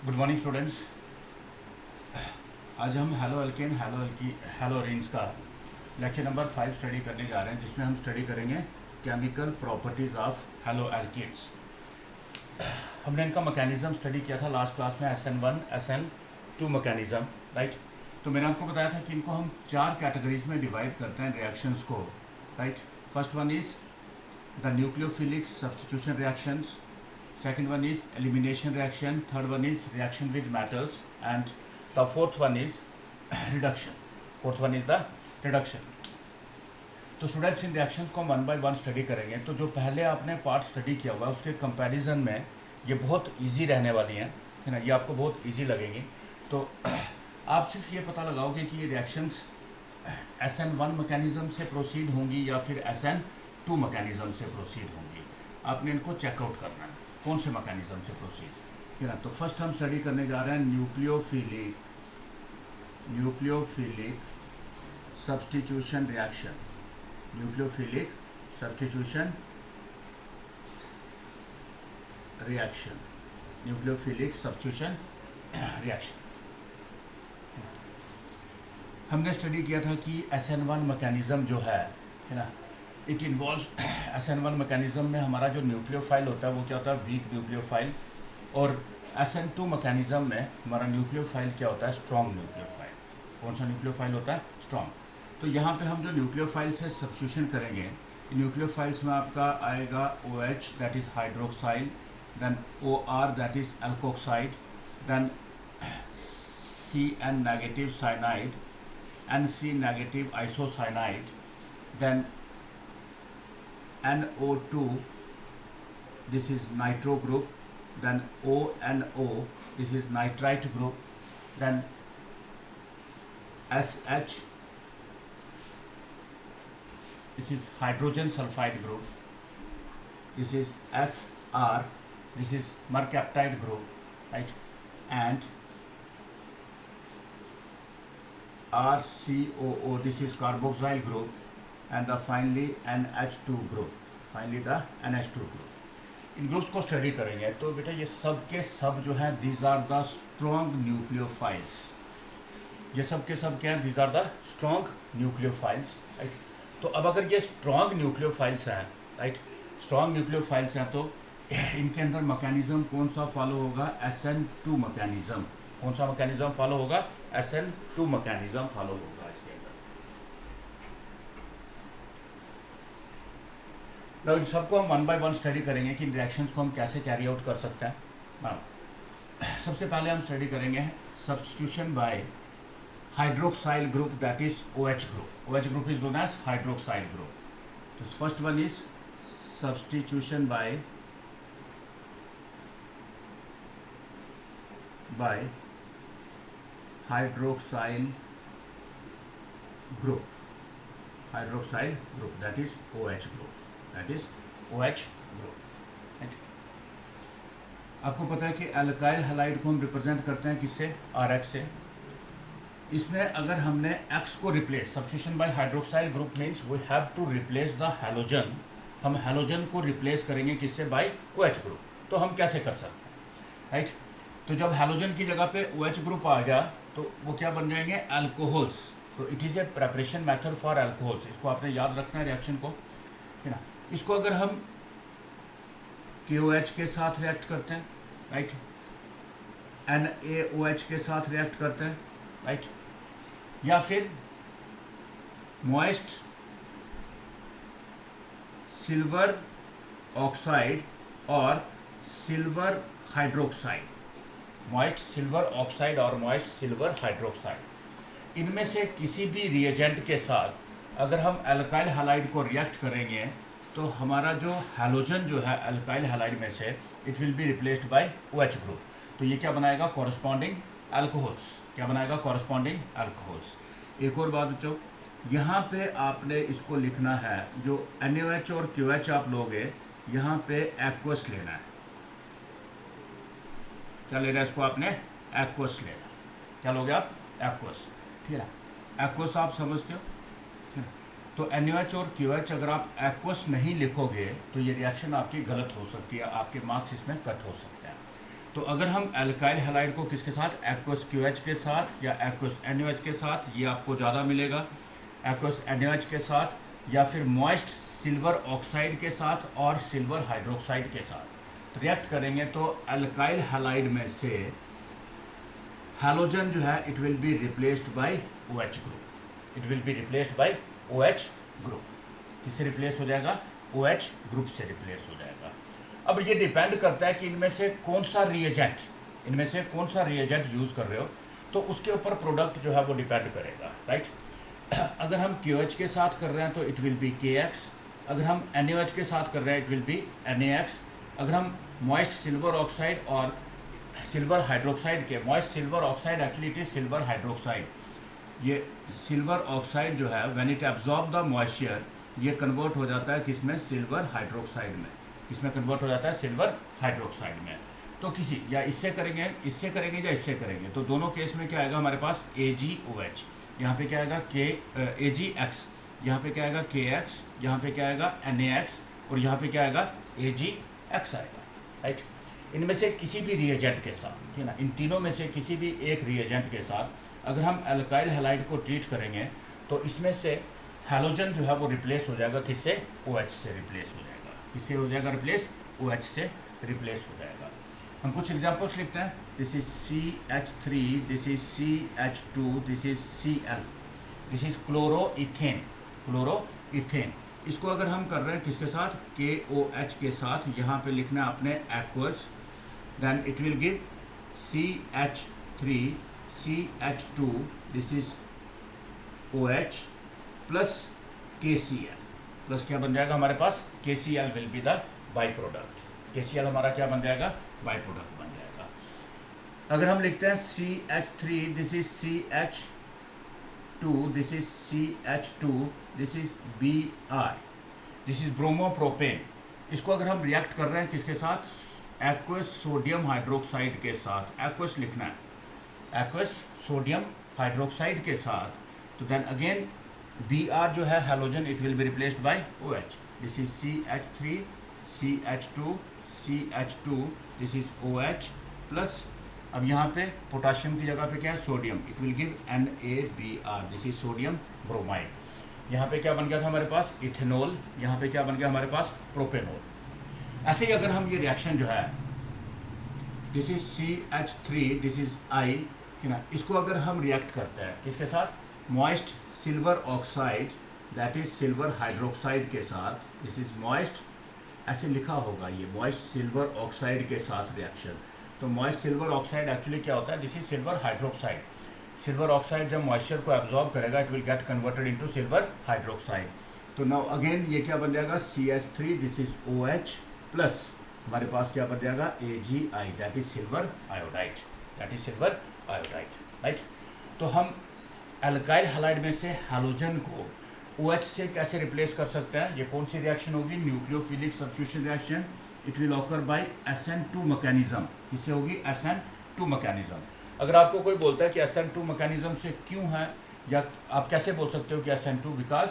Good morning students. आज हम haloalkane haloarenes का लेक्चर नंबर 5 स्टडी करने जा रहे हैं, जिसमें हम स्टडी करेंगे chemical properties of haloalkanes. हमने इनका मैकेनिज्म स्टडी किया था लास्ट क्लास में, SN1 SN2 मैकेनिज्म, राइट। तो मैंने आपको बताया था कि इनको हम 4 कैटेगरीज में डिवाइड करते हैं रिएक्शंस को, right. First one is the nucleophilic substitution reactions, second one is elimination reaction, third one is reaction with metals, and the fourth one is reduction. Fourth one is the reduction. तो students in reactions को हम 1 bye 1 study करेंगे। तो जो पहले आपने part study किया हुआ है उसके कंपैरिजन में ये बहुत इजी रहने वाली हैं, है ना। ये आपको बहुत इजी लगेंगी। तो आप सिर्फ ये पता लगाओगे कि ये रिएक्शंस SN1 मैकेनिज्म से प्रोसीड होंगी या फिर SN2 मैकेनिज्म से प्रोसीड होंगी। आपने इनको चेकआउट करना है कौन से मैकेनिज्म से प्रोसीड, है ना। तो फर्स्ट हम स्टडी करने जा रहे हैं nucleophilic substitution reaction. Nucleophilic substitution reaction, nucleophilic substitution reaction. हमने स्टडी किया था कि SN1 मैकेनिज्म जो है ना, इट इन्वॉल्व्स SN1 मैकेनिज्म में हमारा जो न्यूक्लियोफाइल होता है वो क्या होता है, वीक न्यूक्लियोफाइल। और SN2 मैकेनिज्म में हमारा न्यूक्लियोफाइल क्या होता है, स्ट्रॉन्ग न्यूक्लियोफाइल। कौन सा न्यूक्लियोफाइल होता है, स्ट्रॉन्ग। तो यहाँ पे हम जो न्यूक्लियोफाइल से सब्स्टिट्यूशन करेंगे, न्यूक्लियोफाइल्स में आपका आएगा OH that is hydroxyl, then OR that is alkoxide, then CN negative cyanide, NC negative isocyanide, then NO2, this is nitro group, then ONO, this is nitrite group, then SH, this is hydrogen sulfide group, this is SR, this is mercaptide group, right, and RCOO, this is carboxyl group, and the finally NH2 group, finally the NH2 group। इन groups को study करेंगे। तो बेटा ये सब के सब जो हैं, these are the strong nucleophiles. ये सब के सब क्या हैं, these are the strong nucleophiles, right. तो अब अगर ये स्ट्रॉन्ग न्यूक्लियोफाइल्स हैं, राइट, स्ट्रॉन्ग न्यूक्लियोफाइल्स हैं, तो इनके अंदर मैकेनिज्म कौन सा फॉलो होगा, SN2 मैकेनिज्म। कौन सा मैकेनिज्म फॉलो होगा, SN2 मैकेनिज्म फॉलो होगा इसके अंदर। now इन सबको हम 1 बाय 1 स्टडी करेंगे कि इन रिएक्शंस को हम कैसे कैरी आउट कर सकते हैं। सबसे पहले हम स्टडी करेंगे substitution by hydroxyl group, that is OH group. OH group is known as hydroxyl group. तो first one is substitution by hydroxyl group, that is OH group, that is OH group, right. आपको पता है कि alkyl halide को हम represent करते हैं किससे, RH से। इसमें अगर हमने X को replace, substitution by hydroxyl group means we have to replace the halogen. हम हैलोजन को रिप्लेस करेंगे किससे, बाय OH ग्रुप। तो हम कैसे कर सकते हैं, राइट। तो जब हैलोजन की जगह पे OH ग्रुप आ गया तो वो क्या बन जाएंगे, अल्कोहल्स। तो it is a preparation method for alcohols. इसको आपने याद रखना है रिएक्शन को, है ना। इसको अगर हम KOH के साथ रिएक्ट करते हैं, राइट, NaOH के साथ रिएक्ट करते हैं, राइट, या फिर मॉइस्ट सिल्वर ऑक्साइड और silver hydroxide, moist silver oxide और मॉइस्ट सिल्वर हाइड्रोक्साइड, इनमें से किसी भी रिएजेंट के साथ अगर हम एल्काइल हैलाइड को रिएक्ट करेंगे तो हमारा जो हैलोजन जो है एल्काइल हैलाइड में से, it will be replaced by OH group. तो ये क्या बनाएगा, कॉरस्पॉन्डिंग अल्कोहल्स। क्या बनाएगा, कॉरस्पॉन्डिंग अल्कोहल्स। एक और बात बच्चों, यहाँ पे आपने इसको लिखना है, जो NaOH और QH आप लोगे, यहाँ पे एक्वस लेना है। क्या लेना है इसको आपने, एक्वस लेना। क्या लोगे आप, एक्वस, ठीक है ना। एक्वस आप समझते हो, तो NaOH और QH अगर आप एक्वस नहीं लिखोगे तो ये रिएक्शन आपकी गलत हो सकती है, आपके मार्क्स इसमें कट हो सकते हैं। तो अगर हम एल्काइल हैलाइड को किसके साथ, एक्वस QH के साथ या एक्वस NaOH के साथ, ये आपको ज़्यादा मिलेगा, एक्वस NaOH के साथ या फिर मॉइस्ट सिल्वर ऑक्साइड के साथ और सिल्वर हाइड्रोक्साइड के साथ रिएक्ट करेंगे तो एल्काइल हैलाइड में से हैलोजन जो है it will be replaced by OH group, it will be replaced by OH group. किससे रिप्लेस हो जाएगा, OH ग्रुप से रिप्लेस हो जाएगा। अब ये डिपेंड करता है कि इनमें से कौन सा रिएजेंट, इनमें से कौन सा रिएजेंट यूज़ कर रहे हो, तो उसके ऊपर प्रोडक्ट जो है वो डिपेंड करेगा, राइट। अगर हम QH के साथ कर रहे हैं तो इट विल बी KX, अगर हम NaOH के साथ कर रहे हैं इट विल बी NaX, अगर हम मॉइस्ट सिल्वर ऑक्साइड और सिल्वर हाइड्रोक्साइड के, moist silver oxide actually it is silver hydroxide, ये सिल्वर ऑक्साइड जो है when it absorb the moisture ये कन्वर्ट हो जाता है किसमें, सिल्वर हाइड्रोक्साइड में, किसमें कन्वर्ट हो जाता है, सिल्वर हाइड्रोक्साइड में। तो किसी या इससे करेंगे या इससे करेंगे, तो दोनों केस में क्या आएगा हमारे पास AgOH, यहाँ पे क्या आएगा AgX, यहाँ पे क्या आएगा KX, यहाँ पे क्या आएगा NaX और यहाँ पे क्या आएगा AgX आएगा, राइट। इनमें से किसी भी रिएजेंट के साथ, है ना, इन तीनों में से किसी भी एक रिएजेंट के साथ अगर हम एल्काइल हैलाइड को ट्रीट करेंगे तो इसमें से हैलोजन जो है वो रिप्लेस हो जाएगा किससे, OH से रिप्लेस हो जाएगा, किससे हो जाएगा रिप्लेस, OH से रिप्लेस हो जाएगा। हम कुछ एग्जांपल्स लिखते हैं, this is CH3, this is CH2, this is Cl, this is chloroethane, chloroethane. इसको अगर हम कर रहे हैं किसके साथ, KOH के साथ, यहाँ पे लिखना है आपने aqueous, then it will give CH3, CH2, this is OH plus KCl, plus क्या बन जाएगा हमारे पास, KCl will be the by product, KCl हमारा क्या बन जाएगा, बाई प्रोडक्ट बन जाएगा। अगर हम लिखते हैं CH3, this is CH2, this is CH2, this is Br, this is bromopropane. इसको अगर हम रिएक्ट कर रहे हैं किसके साथ, एक्वस सोडियम हाइड्रोक्साइड के साथ, एक्वस लिखना है, एक्वस सोडियम हाइड्रोक्साइड के साथ, तो देन अगेन Br जो है halogen it will be replaced by OH, this is CH3, CH2, CH2, this is OH plus, अब यहाँ पे पोटाशियम की जगह पे क्या है, sodium, it will give NaBr, this is sodium bromide. यहाँ पे क्या बन गया था हमारे पास, इथेनॉल, यहाँ पे क्या बन गया हमारे पास, प्रोपेनॉल। ऐसे ही अगर हम ये रिएक्शन जो है, this is CH3, this is I, है ना, इसको अगर हम रिएक्ट करते हैं किसके साथ, moist silver oxide that is silver hydroxide के साथ, दिस इज मॉइस्ट, ऐसे लिखा होगा ये मॉइस्ट सिल्वर ऑक्साइड के साथ रिएक्शन। तो मॉइस्ट सिल्वर ऑक्साइड एक्चुअली क्या होता है, this is silver hydroxide, silver oxide जब मॉइस्चर को एब्जॉर्ब करेगा it will get converted into silver hydroxide. तो नाउ अगेन ये क्या बन जाएगा, CH3, this is OH plus हमारे पास क्या बन जाएगा, AgI, that is silver iodide, that is silver iodide, right. तो हम एल्काइल हैलाइड में से हैलोजन को OH से कैसे रिप्लेस कर सकते हैं, ये कौन सी रिएक्शन होगी, nucleophilic substitution reaction, it will occur by SN2 mechanism, किससे होगी, SN2 मैकेनिज्म। अगर आपको कोई बोलता है कि SN2 मैकेनिज्म से क्यों है, या आप कैसे बोल सकते हो कि SN2, बिकॉज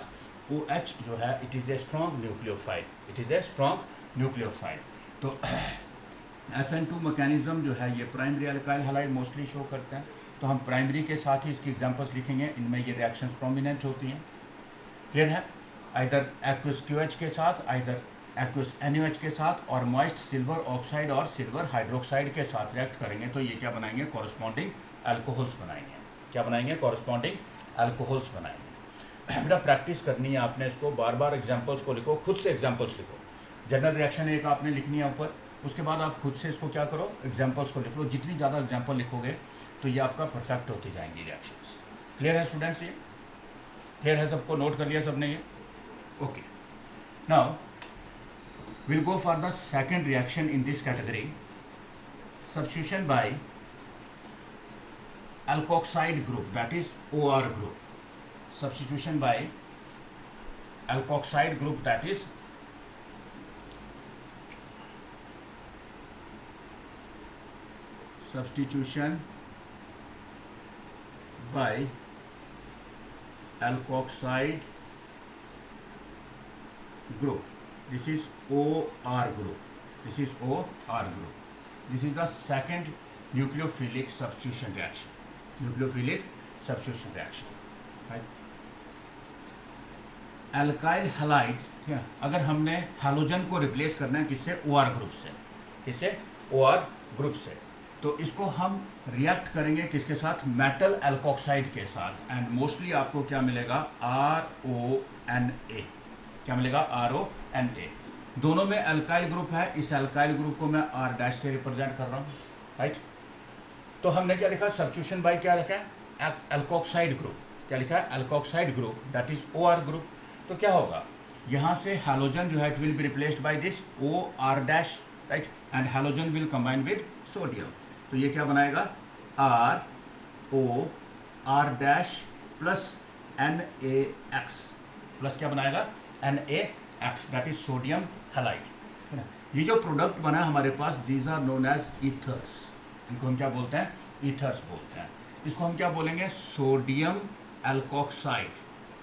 OH जो है it is a strong nucleophile, it is a strong nucleophile. तो SN2 मैकेनिज्म जो है ये primary alkyl halide mostly show करते हैं, तो हम प्राइमरी के साथ ही इसकी एग्जांपल्स लिखेंगे, इनमें ये रिएक्शंस प्रोमिनेंट होती हैं, क्लियर है। आइदर एक्वस QH के साथ, आइदर एक्वस NaOH के साथ और मॉइस्ट सिल्वर ऑक्साइड और सिल्वर हाइड्रोक्साइड के साथ रिएक्ट करेंगे तो ये क्या बनाएंगे, कॉरस्पॉन्डिंग अल्कोहल्स बनाएंगे, क्या बनाएंगे, कॉरस्पॉन्डिंग अल्कोहल्स बनाएंगे। बेटा प्रैक्टिस करनी है आपने, इसको बार बार एग्जाम्पल्स को लिखो, खुद से एग्जाम्पल्स लिखो, जनरल रिएक्शन एक आपने लिखनी है ऊपर, उसके बाद आप खुद से इसको क्या करो, एग्जाम्पल्स को लिख लो, जितनी ज़्यादा एग्जाम्पल लिखोगे तो ये आपका परफेक्ट होती जाएंगी रिएक्शंस। क्लियर है स्टूडेंट्स, ये क्लियर है, सबको नोट कर लिया सबने ये, okay. Now we'll go for the second reaction in this category, substitution by alkoxide group, that is OR group, substitution by alkoxide group, that is substitution by alkoxide group, this is OR group, this is OR group। This is the second nucleophilic substitution reaction, nucleophilic substitution reaction, right. Alkyl halide, ठीक है, अगर हमने halogen को replace करना है किससे, OR group से, किससे, OR ग्रुप से, तो इसको हम रिएक्ट करेंगे किसके साथ, मेटल एल्कोक्साइड के साथ, एंड मोस्टली आपको क्या मिलेगा, RONA, क्या मिलेगा, RONA। दोनों में एल्काइल ग्रुप है, इस एल्काइल ग्रुप को मैं R' से रिप्रेजेंट कर रहा हूँ, राइट। तो हमने क्या लिखा, सब्स्टिट्यूशन बाय क्या लिखा है, एल्कोक्साइड ग्रुप, क्या लिखा है, alkoxide group, that is OR group. तो क्या होगा, यहाँ से हैलोजन जो है it will be replaced by this OR', right, and halogen will combine with sodium. तो ये क्या बनाएगा, ROR' प्लस NaX, प्लस क्या बनाएगा, NaX, that is sodium halide, है ना। ये जो प्रोडक्ट बना है हमारे पास, these are known as ethers, इनको हम क्या बोलते हैं, ईथर्स बोलते हैं। इसको हम क्या बोलेंगे, सोडियम एल्कोक्साइड,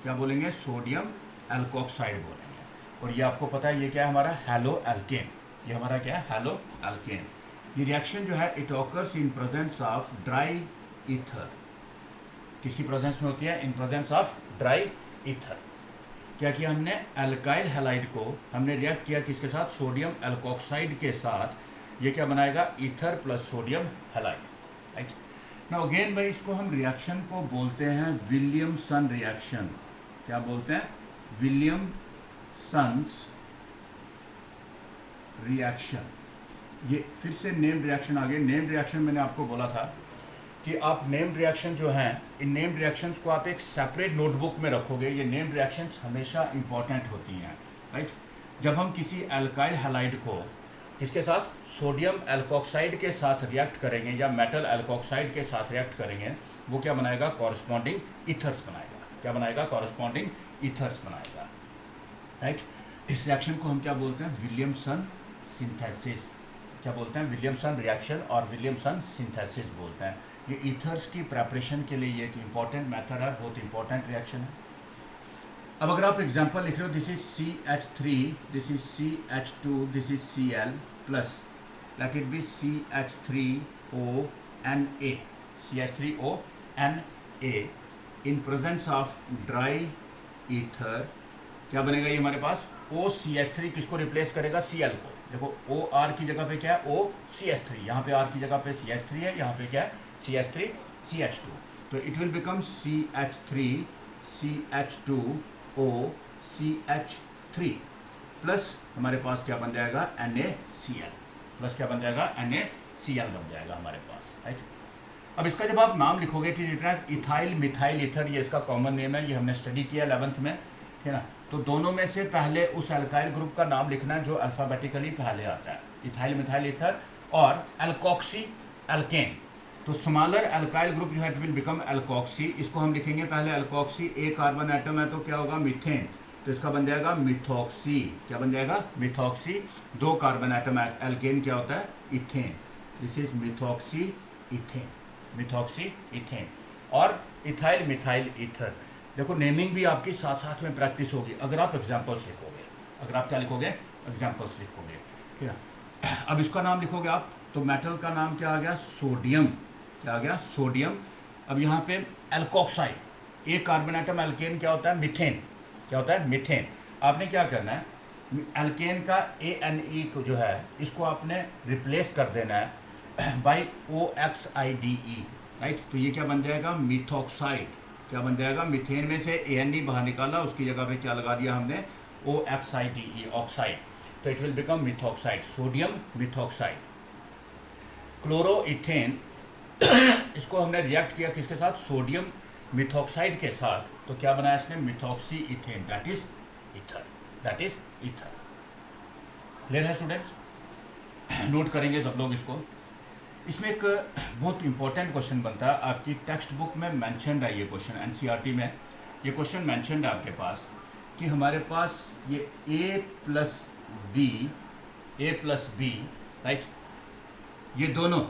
क्या बोलेंगे, सोडियम एल्कोक्साइड बोलेंगे। और ये आपको पता है ये क्या है, हमारा हैलो एल्केन, ये हमारा क्या है, हैलो एल्केन। ये रिएक्शन जो है it occurs in presence of dry ether, किसकी प्रेजेंस में होती है, in presence of dry ether. क्या किया हमने, एल्काइल हैलाइड को हमने रिएक्ट किया किसके साथ, सोडियम एल्कोक्साइड के साथ, ये क्या बनाएगा, ether plus sodium halide, right. Now again भाई इसको हम रिएक्शन को बोलते हैं विलियमसन रिएक्शन, क्या बोलते हैं, विलियमसन्स रिएक्शन। ये फिर से नेम्ड रिएक्शन आ गए। नेम्ड रिएक्शन मैंने आपको बोला था कि आप नेम्ड रिएक्शन जो हैं, इन नेम्ड रिएक्शंस को आप एक सेपरेट नोटबुक में रखोगे। ये नेम्ड रिएक्शंस हमेशा इंपॉर्टेंट होती हैं, राइट। जब हम किसी एल्काइल हैलाइड को किसके साथ, सोडियम एल्कोक्साइड के साथ रिएक्ट करेंगे या मेटल एल्कोक्साइड के साथ रिएक्ट करेंगे, वो क्या बनाएगा, कॉरस्पॉन्डिंग ईथर्स बनाएगा, क्या बनाएगा, कॉरस्पॉन्डिंग ईथर्स बनाएगा, राइट। इस रिएक्शन को हम क्या बोलते हैं, विलियमसन सिंथेसिस, क्या बोलते हैं, विलियमसन रिएक्शन और विलियमसन सिंथेसिस बोलते हैं। ये ईथर्स की प्रेपरेशन के लिए ये एक इंपॉर्टेंट मेथड है, बहुत इंपॉर्टेंट रिएक्शन है। अब अगर आप एग्जांपल लिख रहे हो, this is CH3, this is CH2, this is Cl plus, let it be CH3ONa, CH3ONa in presence of dry ether, क्या बनेगा ये हमारे पास, OCH3 किसको रिप्लेस करेगा, Cl को। देखो OR की जगह पे क्या है, OCH3, यहाँ पे R की जगह पे CH3 है, यहाँ पे क्या है, CH3 CH2, तो it will become CH3 CH2O CH3 plus हमारे पास क्या बन जाएगा, NaCl, प्लस क्या बन जाएगा, NaCl बन जाएगा हमारे पास, राइट। अब इसका जब आप नाम लिखोगे, it is written as ethyl methyl ether, ये इसका कॉमन नेम है, ये हमने स्टडी किया 11th में, है ना। तो दोनों में से पहले उस एल्काइल ग्रुप का नाम लिखना है जो अल्फ़ाबेटिकली पहले आता है, इथाइल मिथाइल ईथर और एल्कोक्सी एल्केन। तो स्मॉलर एल्काइल ग्रुप जो है इट विल बिकम एल्कोक्सी, इसको हम लिखेंगे पहले एल्कोक्सी, एक कार्बन एटम है तो क्या होगा, मीथेन, तो इसका बन जाएगा मिथॉक्सी, क्या बन जाएगा, मिथॉक्सी। दो कार्बन एटम है, एल्केन क्या होता है, ethane, this is methoxy ethane, methoxy ethane. और इथाइल मिथाइल ईथर, देखो नेमिंग भी आपकी साथ साथ में प्रैक्टिस होगी अगर आप एग्जाम्पल्स लिखोगे, अगर आप क्या लिखोगे, एग्जाम्पल्स लिखोगे, ठीक है। अब इसका नाम लिखोगे आप, तो मेटल का नाम क्या आ गया, सोडियम, क्या आ गया, सोडियम। अब यहाँ पे एल्कोक्साइड, एक कार्बन एटम एल्केन क्या होता है, मिथेन, क्या होता है, मिथेन। आपने क्या करना है, एल्केन का ANE को जो है इसको आपने रिप्लेस कर देना है बाई OXIDE, राइट। तो ये क्या बन जाएगा, मिथॉक्साइड, क्या बन जाएगा, मिथेन में से ANE बाहर निकाला, उसकी जगह पे क्या लगा दिया हमने, OXIDE, ऑक्साइड, तो it will become methoxide, sodium methoxide. Chloroethane इसको हमने रिएक्ट किया किसके साथ, सोडियम मिथॉक्साइड के साथ, तो क्या बनाया इसने, methoxy ethane, that is ether, that is ether. Clear है स्टूडेंट्स, नोट करेंगे सब लोग इसको। इसमें एक बहुत इंपॉर्टेंट क्वेश्चन बनता है, आपकी टेक्स्ट बुक में मेंशन्ड है ये क्वेश्चन, NCERT में ये क्वेश्चन मेंशन्ड है आपके पास, कि हमारे पास ये A प्लस बी, राइट, ये दोनों,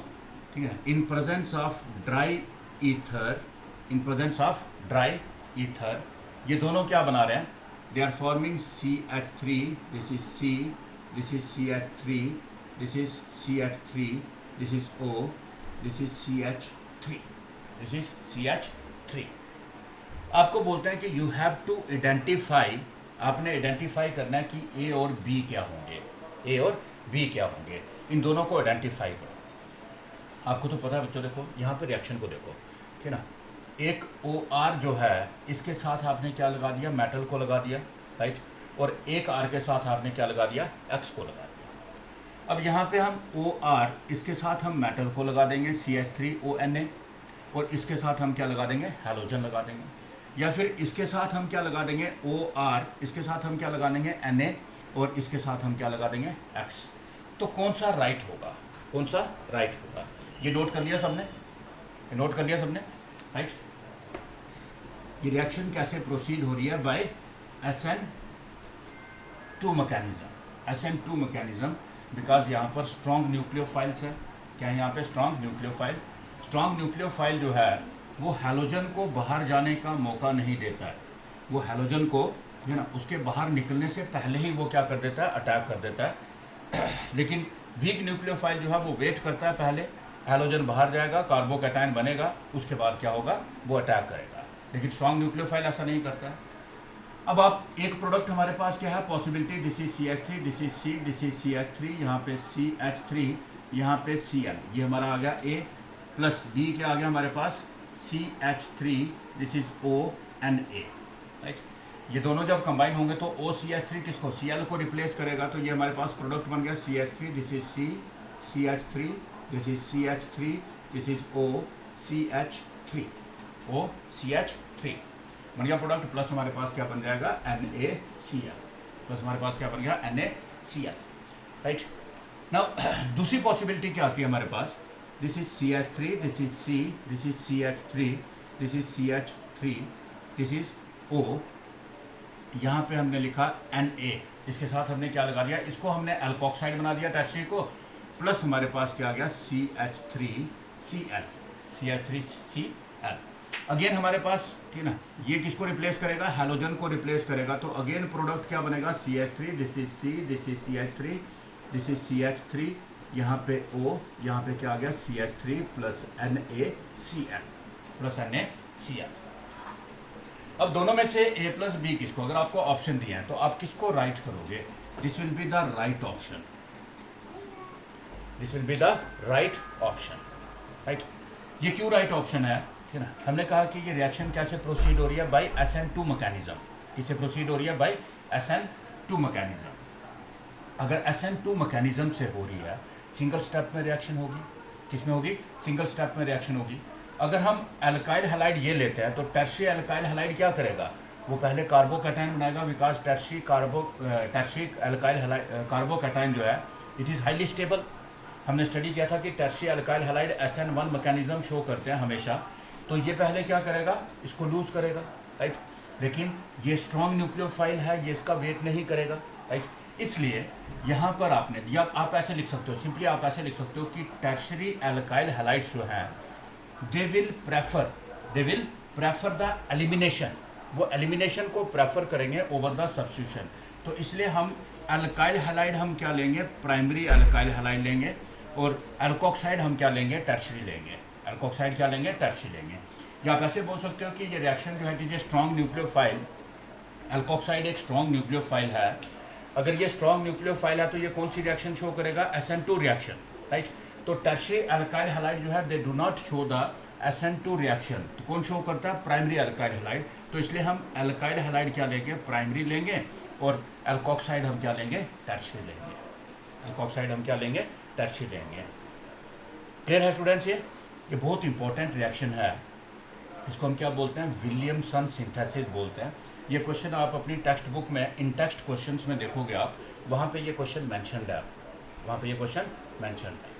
ठीक है, in presence of dry ether, in presence of dry ether, ये दोनों क्या बना रहे हैं, they are forming CH3, this is C, this is CH3, this is CH3 this is O, this is CH3, this is CH3। आपको बोलते हैं कि यू हैव टू आइडेंटिफाई, आपने आइडेंटिफाई करना है कि A और B क्या होंगे, A और B क्या होंगे, इन दोनों को आइडेंटिफाई करो। आपको तो पता है बच्चों, देखो यहाँ पे रिएक्शन को देखो, ठीक है ना, एक OR जो है इसके साथ आपने क्या लगा दिया, मेटल को लगा दिया, राइट, और एक R के साथ आपने क्या लगा दिया, X को लगा दिया। अब यहाँ पे हम OR इसके साथ हम मेटल को लगा देंगे CH3ONA, और इसके साथ हम क्या लगा देंगे, हैलोजन लगा देंगे। या फिर इसके साथ हम क्या लगा देंगे OR, इसके साथ हम क्या लगा देंगे Na, और इसके साथ हम क्या लगा देंगे X। तो कौन सा राइट होगा, कौन सा राइट होगा, ये नोट कर लिया सबने, ये नोट कर लिया सबने, राइट। ये रिएक्शन कैसे प्रोसीड हो रही है, bye SN2 mechanism, SN2 mechanism, because यहाँ पर स्ट्रॉन्ग न्यूक्लियोफाइल्स है। क्या है यहाँ पे, स्ट्रॉन्ग न्यूक्लियोफाइल। स्ट्रॉन्ग न्यूक्लियोफाइल जो है वो हैलोजन को बाहर जाने का मौका नहीं देता है, वो हैलोजन को, है ना, उसके बाहर निकलने से पहले ही वो क्या कर देता है, अटैक कर देता है। लेकिन वीक न्यूक्लियोफाइल जो है वो वेट करता है, पहले हैलोजन बाहर जाएगा, कार्बोकैटायन बनेगा, उसके बाद क्या होगा, वो अटैक करेगा। लेकिन स्ट्रॉन्ग न्यूक्लियोफाइल ऐसा नहीं करता है। अब आप एक प्रोडक्ट हमारे पास क्या है, possibility, this is CH3, this is C, this is CH3, यहाँ पे CH3, यहाँ पे Cl, ये हमारा आ गया A, प्लस B क्या आ गया हमारे पास, CH3, this is ONA, right. ये दोनों जब कंबाइन होंगे तो OCH3 किसको, Cl को रिप्लेस करेगा, तो ये हमारे पास प्रोडक्ट बन गया CH3, this is C, CH3, this is CH3, this is OCH3, OCH3 बन गया प्रोडक्ट, प्लस हमारे पास क्या बन जाएगा, NaCl, प्लस हमारे पास क्या बन गया, NaCl, राइट। नाउ दूसरी पॉसिबिलिटी क्या आती है हमारे पास, this is CH3, this is C, this is CH3, this is CH3, this is O, यहाँ पे हमने लिखा Na, इसके साथ हमने क्या लगा दिया, इसको हमने एल्कोक्साइड बना दिया टर्शियरी को, प्लस हमारे पास क्या आ गया, CH3Cl, CH3Cl। अगेन हमारे पास, ठीक ना, ये किसको रिप्लेस करेगा, हैलोजन को रिप्लेस करेगा, तो अगेन प्रोडक्ट क्या बनेगा, CH3, this is C, this is CH3, this is CH3, यहाँ पे O, यहाँ पे क्या आ गया, CH3 plus NaCl, plus NaCl। अब दोनों में से A प्लस B किसको, अगर आपको ऑप्शन दिए हैं तो आप किसको राइट करोगे, this will be the right option, this will be the right option, right. ये क्यों राइट ऑप्शन है, ठीक है ना, हमने कहा कि ये रिएक्शन कैसे प्रोसीड हो रही है, बाय SN2 मैकेनिज्म, किसे प्रोसीड हो रही है, बाय SN2 मैकेनिज्म। अगर SN2 मैकेनिज्म से हो रही है, सिंगल स्टेप में रिएक्शन होगी, किसमें होगी, सिंगल स्टेप में रिएक्शन होगी। अगर हम एल्काइल हैलाइड ये लेते हैं तो टर्शियरी एल्काइल हैलाइड क्या करेगा, वो पहले कार्बोकैटायन बनाएगा, because tertiary alkyl halide carbocation जो है इट इज़ हाईली स्टेबल। हमने स्टडी किया था कि tertiary alkyl halide SN1 mechanism show करते हैं हमेशा, तो ये पहले क्या करेगा, इसको लूज करेगा, राइट। लेकिन ये स्ट्रॉन्ग न्यूक्लियोफाइल है, ये इसका वेट नहीं करेगा, राइट। इसलिए यहाँ पर आपने, या आप ऐसे लिख सकते हो, सिंपली आप ऐसे लिख सकते हो कि टर्शियरी एल्काइल हैलाइड्स जो हैं they will prefer the elimination, वो एलिमिनेशन को प्रेफर करेंगे ओवर द सब्स्टिट्यूशन। तो इसलिए हम एल्काइल हैलाइड हम क्या लेंगे, प्राइमरी एल्काइल हैलाइड लेंगे, और एल्कोक्साइड हम क्या लेंगे, टर्शियरी लेंगे, एल्कोक्साइड क्या लेंगे, टर्शियरी लेंगे। या आप ऐसे बोल सकते हो कि ये रिएक्शन जो है it is a strong nucleophile, alkoxide एक स्ट्रॉन्ग न्यूक्लियोफाइल है। अगर ये स्ट्रॉन्ग न्यूक्लियोफाइल है तो ये कौन सी रिएक्शन शो करेगा, SN2 रिएक्शन, राइट। तो टर्शियरी एल्काइल हैलाइड जो है they do not show the SN2 reaction, तो कौन शो करता है, प्राइमरी एल्काइल हैलाइड। तो इसलिए हम एल्काइल हैलाइड क्या लेंगे, प्राइमरी लेंगे, और एल्कोक्साइड हम क्या लेंगे, टर्शियरी लेंगे, एल्कोक्साइड हम क्या लेंगे, टर्शियरी लेंगे। क्लियर है स्टूडेंट्स, ये बहुत इंपॉर्टेंट रिएक्शन है, इसको हम क्या बोलते हैं, विलियमसन सिंथेसिस बोलते हैं। ये क्वेश्चन आप अपनी टेक्स्ट बुक में, इन टेक्स्ट क्वेश्चंस में देखोगे आप, वहाँ पे ये क्वेश्चन मेंशन्ड है, वहाँ पे ये क्वेश्चन मेंशन्ड है।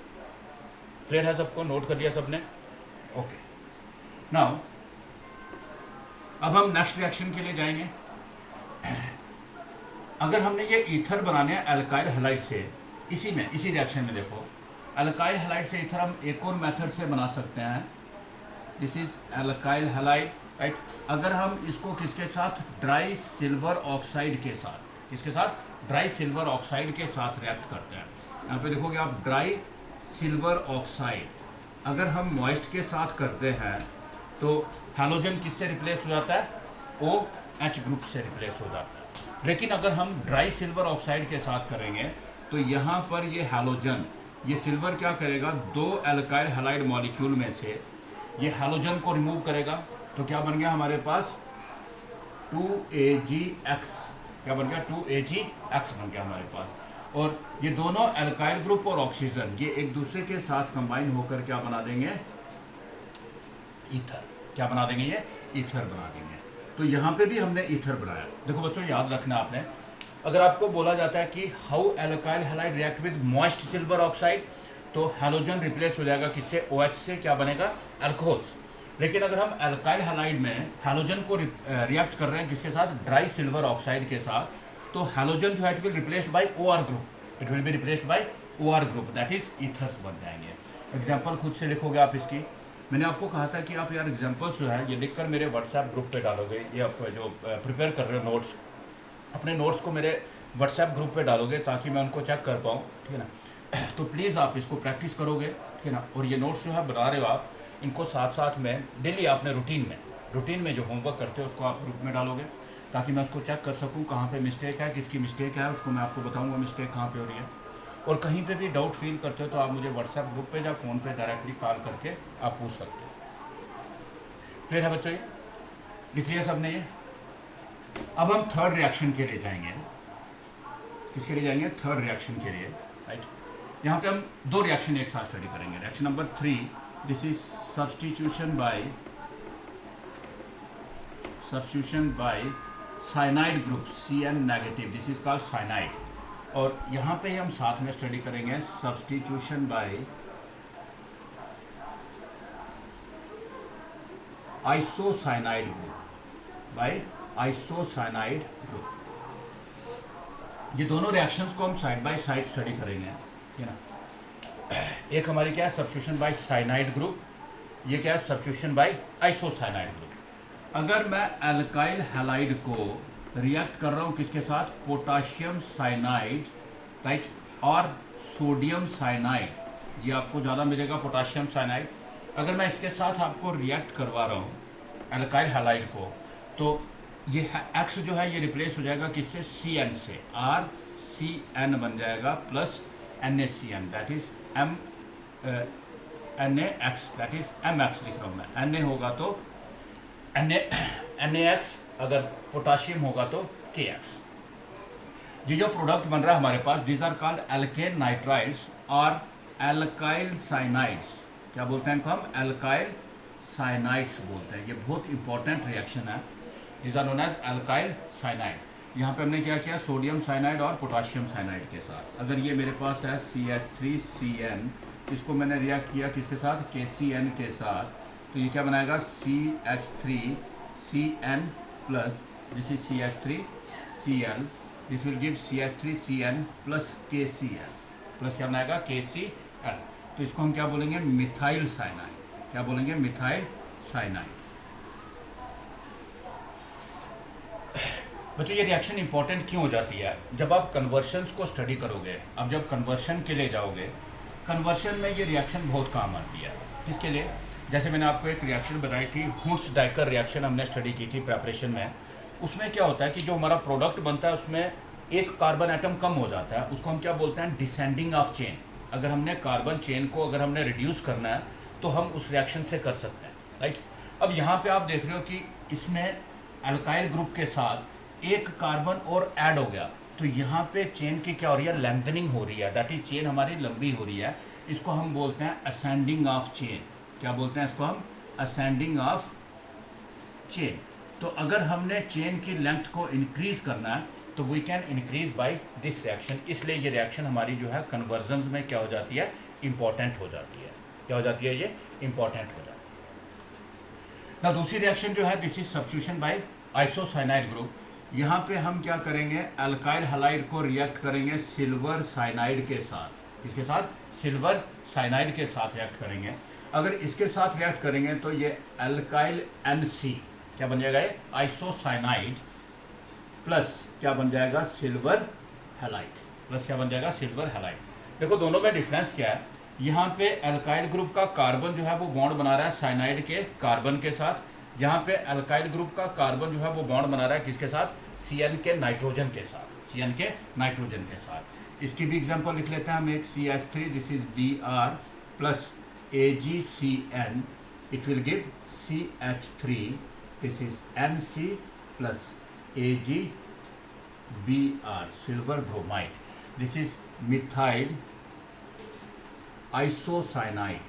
क्लियर है सबको, नोट कर लिया सबने, ओके। नाउ अब हम नेक्स्ट रिएक्शन के लिए जाएंगे। अगर हमने ये ईथर बनाने हैं एल्काइल हैलाइड से, इसी रिएक्शन में देखो, एल्काइल हैलाइड से ईथर हम एक और मेथड से बना सकते हैं, this is alkyl halide, right. अगर हम इसको किसके साथ, ड्राई सिल्वर ऑक्साइड के साथ, किसके साथ, ड्राई सिल्वर ऑक्साइड के साथ रिएक्ट करते हैं। यहाँ पे देखोगे आप ड्राई सिल्वर ऑक्साइड अगर हम मॉइस्ट के साथ करते हैं तो हैलोजन किससे रिप्लेस हो जाता है? OH ग्रुप से रिप्लेस हो जाता है। लेकिन अगर हम ड्राई सिल्वर ऑक्साइड के साथ करेंगे तो यहाँ पर ये हैलोजन, ये सिल्वर क्या करेगा, 2 एल्काइल हैलाइड मॉलिक्यूल में से ये हैलोजन को रिमूव करेगा। तो क्या बन गया हमारे पास? 2AgX। क्या बन गया? 2AgX बन गया हमारे पास। और ये दोनों एल्काइल ग्रुप और ऑक्सीजन ये एक दूसरे के साथ कंबाइन होकर क्या बना देंगे? ईथर। क्या बना देंगे? ये ईथर बना देंगे। तो यहाँ पे भी हमने ईथर बनाया। देखो बच्चों, याद रखना आपने, अगर आपको बोला जाता है कि how alkyl halide react with moist silver oxide, तो हैलोजन रिप्लेस हो जाएगा किससे? OH से। क्या बनेगा? अल्कोहल्स। लेकिन अगर हम एल्काइल हैलाइड में हैलोजन को रिएक्ट कर रहे हैं किसके साथ? ड्राई सिल्वर ऑक्साइड के साथ, तो हैलोजन जो है it will replaced by OR group. It will be replaced by OR group, that is ethers बन जाएंगे। एग्जाम्पल खुद से लिखोगे आप इसकी। मैंने आपको कहा था कि आप यार एग्जाम्पल्स जो है ये लिखकर मेरे व्हाट्सएप ग्रुप पे डालोगे। ये आप जो प्रिपेयर कर रहे हो नोट्स, अपने नोट्स को मेरे व्हाट्सएप ग्रुप पे डालोगे ताकि मैं उनको चेक कर पाऊँ, ठीक है ना। तो प्लीज़ आप इसको प्रैक्टिस करोगे, ठीक है ना। और ये नोट्स जो है बना रहे हो आप, इनको साथ साथ में डेली आपने रूटीन में जो होमवर्क करते हो उसको आप ग्रुप में डालोगे ताकि मैं उसको चेक कर सकूँ कहाँ पे मिस्टेक है, किसकी मिस्टेक है, उसको मैं आपको बताऊँगा मिस्टेक कहाँ पे हो रही है। और कहीं पे भी डाउट फील करते हो तो आप मुझे व्हाट्सएप ग्रुप पे या फ़ोन पे डायरेक्टली कॉल करके आप पूछ सकते हो। क्लियर है बच्चों? ये लिख लिया सबने ये। अब हम थर्ड रिएक्शन के लिए जाएंगे। किसके लिए जाएंगे? थर्ड रिएक्शन के लिए, राइट। यहाँ पे हम 2 रिएक्शन एक साथ स्टडी करेंगे। Reaction number 3, this is substitution by cyanide group CN negative, this is called cyanide. और यहाँ पे हम साथ में स्टडी करेंगे सब्स्टिट्यूशन बाय आइसोसाइनाइड ग्रुप। ये दोनों रिएक्शंस को हम साइड बाय साइड स्टडी करेंगे, ठीक है ना। एक हमारी क्या है? Substitution by cyanide group. ये क्या है? Substitution by isocyanide group. अगर मैं एल्काइल हैलाइड को रिएक्ट कर रहा हूँ किसके साथ? पोटाशियम साइनाइड, राइट, और सोडियम साइनाइड। ये आपको ज़्यादा मिलेगा पोटाशियम साइनाइड। अगर मैं इसके साथ आपको रिएक्ट करवा रहा हूँ एल्काइल हैलाइड को, तो ये X जो है ये रिप्लेस हो जाएगा किससे? CN से। RCN बन जाएगा plus NaCN, that is NaX, that is MX लिख रहा हूँ मैं। Na होगा तो NaX, अगर पोटाशियम होगा तो KX। ये जो प्रोडक्ट बन रहा है हमारे पास, these are called alkane nitrides और एल्काइल साइनाइड्स। क्या बोलते हैं इनको हम? एल्काइल साइनाइड्स बोलते हैं। ये बहुत इंपॉर्टेंट रिएक्शन है। These are known as alkyl cyanide. यहाँ पे हमने क्या किया? सोडियम साइनाइड और पोटाशियम साइनाइड के साथ। अगर ये मेरे पास है CH3CN, इसको मैंने रिएक्ट किया किसके साथ? KCN के साथ, तो ये क्या बनाएगा? CH3CN plus, this is CH3Cl, this will give CH3CN plus KCl, plus क्या बनाएगा? KCl। तो इसको हम क्या बोलेंगे? Methyl cyanide. क्या बोलेंगे? Methyl cyanide. बच्चों ये रिएक्शन इंपॉर्टेंट क्यों हो जाती है? जब आप कन्वर्शंस को स्टडी करोगे, अब जब कन्वर्शन के लिए जाओगे, कन्वर्शन में ये रिएक्शन बहुत काम आती है। किसके लिए? जैसे मैंने आपको एक रिएक्शन बताई थी, हुंट्स-डाइकर रिएक्शन हमने स्टडी की थी प्रेपरेशन में। उसमें क्या होता है कि जो हमारा प्रोडक्ट बनता है उसमें एक कार्बन एटम कम हो जाता है, उसको हम क्या बोलते हैं? Descending of chain. अगर हमने कार्बन चेन को अगर हमने रिड्यूस करना है तो हम उस रिएक्शन से कर सकते हैं, राइट। अब यहाँ पे आप देख रहे हो कि इसमें एल्काइल ग्रुप के साथ एक कार्बन और ऐड हो गया, तो यहाँ पे चेन की क्या हो रही है? लेंथनिंग हो रही है, दैट इज चेन हमारी लंबी हो रही है। इसको हम बोलते हैं असेंडिंग ऑफ चेन। क्या बोलते हैं इसको हम? Ascending of chain. तो अगर हमने चेन की लेंथ को इंक्रीज करना है तो we can increase by this reaction. इसलिए ये रिएक्शन हमारी जो है कन्वर्जन्स में क्या हो जाती है? इंपॉर्टेंट हो जाती है। क्या हो जाती है? ये इंपॉर्टेंट हो जाती है ना। दूसरी रिएक्शन जो है, this is substitution by isocyanide group. यहाँ पे हम क्या करेंगे? एल्काइल हैलाइड को रिएक्ट करेंगे सिल्वर साइनाइड के साथ। किसके साथ? सिल्वर साइनाइड के साथ रिएक्ट करेंगे। अगर इसके साथ रिएक्ट करेंगे तो ये एल्काइल NC क्या बन जाएगा? ये आइसोसाइनाइड प्लस क्या बन जाएगा? सिल्वर हैलाइड, प्लस क्या बन जाएगा? Silver halide. देखो दोनों में डिफरेंस क्या है? यहाँ पे अल्काइल ग्रुप का कार्बन जो है वो बॉन्ड बना रहा है साइनाइड के कार्बन के साथ, यहाँ पे अल्काइल ग्रुप का कार्बन जो है वो बॉन्ड बना रहा है किसके साथ, CN के नाइट्रोजन के साथ, CN के नाइट्रोजन के साथ। इसकी भी एग्जांपल लिख लेते हैं हम, एक CH3, this is Br plus AgCN, it will give CH3, this is NC plus AgBr, silver bromide, this is methyl isocyanide,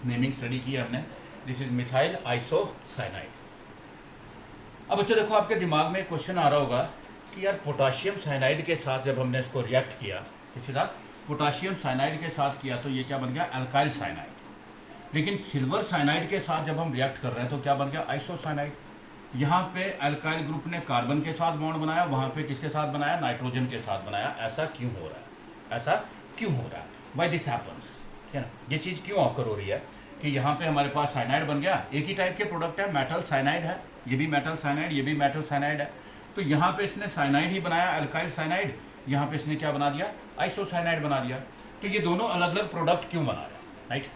naming study की है हमने, दिस इज मिथाइल आइसोसाइनाइड। अब बच्चों देखो आपके दिमाग में क्वेश्चन आ रहा होगा कि यार पोटाशियम साइनाइड के साथ जब हमने इसको रिएक्ट किया, किसी का पोटाशियम साइनाइड के साथ किया तो ये क्या बन गया, अल्काइल साइनाइड। लेकिन सिल्वर साइनाइड के साथ जब हम रिएक्ट कर रहे हैं तो क्या बन गया, आइसोसाइनाइड। यहाँ पे अल्काइल ग्रुप ने कार्बन के साथ बॉन्ड बनाया, वहाँ पे किसके साथ बनाया, नाइट्रोजन के साथ बनाया। ऐसा क्यों हो रहा है, ऐसा क्यों हो रहा है, वाई दिस हैपन्स, है ना, ये चीज़ क्यों ऑकर हो रही है कि यहाँ पे हमारे पास साइनाइड बन गया, एक ही टाइप के प्रोडक्ट है, मेटल साइनाइड है, ये भी मेटल साइनाइड, ये भी मेटल साइनाइड है, तो यहाँ पे इसने साइनाइड ही बनाया, अल्काइल साइनाइड, यहाँ पे इसने क्या बना दिया, आइसोसाइनाइड बना दिया। तो ये दोनों अलग अलग प्रोडक्ट क्यों बना रहे हैं, राइट।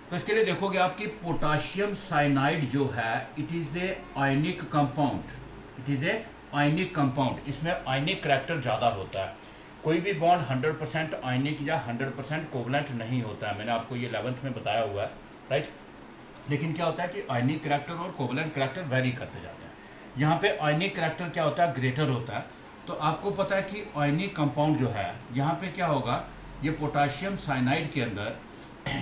तो इसके लिए देखोगे आपकी पोटाशियम साइनाइड जो है it is a ionic compound, it is a ionic compound, इसमें आयनिक करैक्टर ज़्यादा होता है। कोई भी बॉन्ड 100% आयनिक या 100% कोवलेंट नहीं होता है, मैंने आपको ये 11th में बताया हुआ है, राइट। लेकिन क्या होता है कि आयनिक करैक्टर और कोवलेंट करैक्टर वेरी करते जाते हैं। यहाँ पे आयनिक करैक्टर क्या होता है, ग्रेटर होता है। तो आपको पता है कि आयनिक कंपाउंड जो है यहाँ पे क्या होगा, ये पोटाशियम साइनाइड के अंदर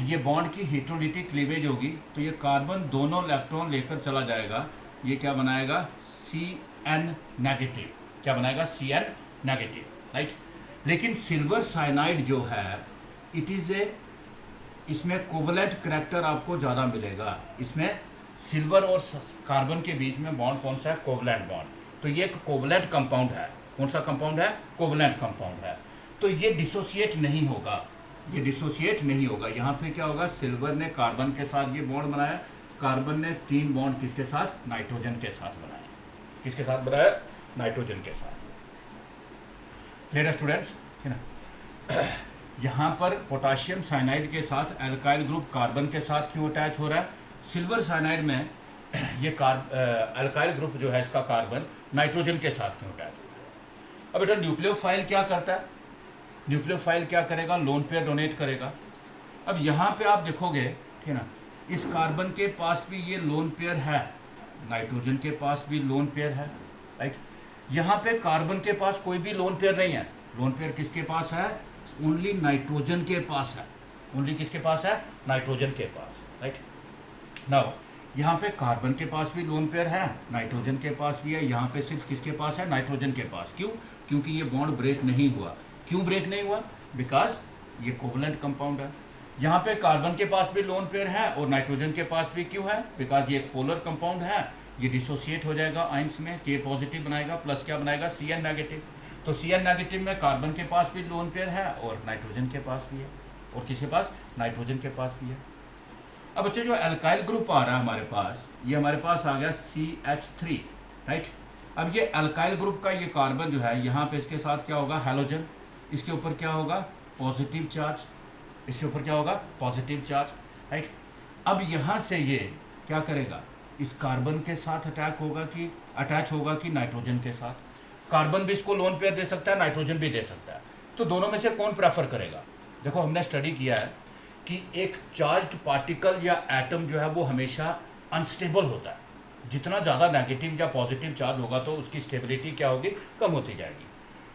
ये बॉन्ड की हेटेरोलिटिक क्लीवेज होगी, तो ये कार्बन दोनों इलेक्ट्रॉन लेकर चला जाएगा, ये क्या बनाएगा, CN नेगेटिव, क्या बनाएगा, CN नेगेटिव, राइट। लेकिन सिल्वर साइनाइड जो है इट इज़ ए, इसमें कोवलेंट करैक्टर आपको ज़्यादा मिलेगा। इसमें सिल्वर और कार्बन के बीच में बॉन्ड कौन सा है, कोवलेंट बॉन्ड। तो ये एक कोवलेंट कंपाउंड है, कौन सा कंपाउंड है, कोवलेंट कंपाउंड है। तो ये डिसोसिएट नहीं होगा, ये डिसोसिएट नहीं होगा। यहाँ पे क्या होगा, सिल्वर ने कार्बन के साथ ये बॉन्ड बनाया, कार्बन ने 3 बॉन्ड किसके साथ, नाइट्रोजन के साथ बनाया, किसके साथ बनाया, नाइट्रोजन के साथ। क्लियर स्टूडेंट्स, है ना। यहाँ पर पोटाशियम साइनाइड के साथ अल्काइल ग्रुप कार्बन के साथ क्यों अटैच हो रहा है, सिल्वर साइनाइड में ये अल्काइल ग्रुप जो है इसका कार्बन नाइट्रोजन के साथ क्यों अटैच हो रहा है। अब बेटा न्यूक्लियोफाइल क्या करता है, न्यूक्लियोफाइल क्या करेगा, लोन पेयर डोनेट करेगा। अब यहाँ पे आप देखोगे, ठीक है ना, इस कार्बन के पास भी ये लोन पेयर है, नाइट्रोजन के पास भी लोन पेयर है, राइट। यहाँ पे कार्बन के पास कोई भी लोन पेयर नहीं है, लोन पेयर किसके पास है, ओनली नाइट्रोजन के पास है, ओनली किसके पास है, नाइट्रोजन के पास, राइट। नाउ यहाँ पे कार्बन के पास भी लोन पेयर है, नाइट्रोजन के पास भी है, यहाँ पे सिर्फ किसके पास है, नाइट्रोजन के पास। क्यों, क्योंकि ये बॉन्ड ब्रेक नहीं हुआ। क्यों ब्रेक नहीं हुआ, बिकॉज ये कोवलेंट कंपाउंड है। यहाँ पे कार्बन के पास भी लोन पेयर है और नाइट्रोजन के पास भी, क्यों है, बिकॉज ये एक पोलर कंपाउंड है, ये डिसोसिएट हो जाएगा आइंस में, K पॉजिटिव बनाएगा प्लस क्या बनाएगा, CN नेगेटिव। तो CN नेगेटिव में कार्बन के पास भी लोन पेयर है और नाइट्रोजन के पास भी है, और किसके पास, नाइट्रोजन के पास भी है। अब बच्चे जो अल्काइल ग्रुप आ रहा है हमारे पास, ये हमारे पास आ गया CH3, राइट। अब ये अल्काइल ग्रुप का ये कार्बन जो है यहाँ पे इसके साथ क्या होगा, हैलोजन, इसके ऊपर क्या होगा, पॉजिटिव चार्ज, इसके ऊपर क्या होगा, पॉजिटिव चार्ज, राइट। अब यहाँ से ये क्या करेगा, इस कार्बन के साथ अटैच होगा कि नाइट्रोजन के साथ। कार्बन भी इसको लोन पेयर दे सकता है, नाइट्रोजन भी दे सकता है, तो दोनों में से कौन प्रेफर करेगा। देखो हमने स्टडी किया है कि एक चार्ज्ड पार्टिकल या एटम जो है वो हमेशा अनस्टेबल होता है, जितना ज़्यादा नेगेटिव या पॉजिटिव चार्ज होगा तो उसकी स्टेबिलिटी क्या होगी, कम होती जाएगी।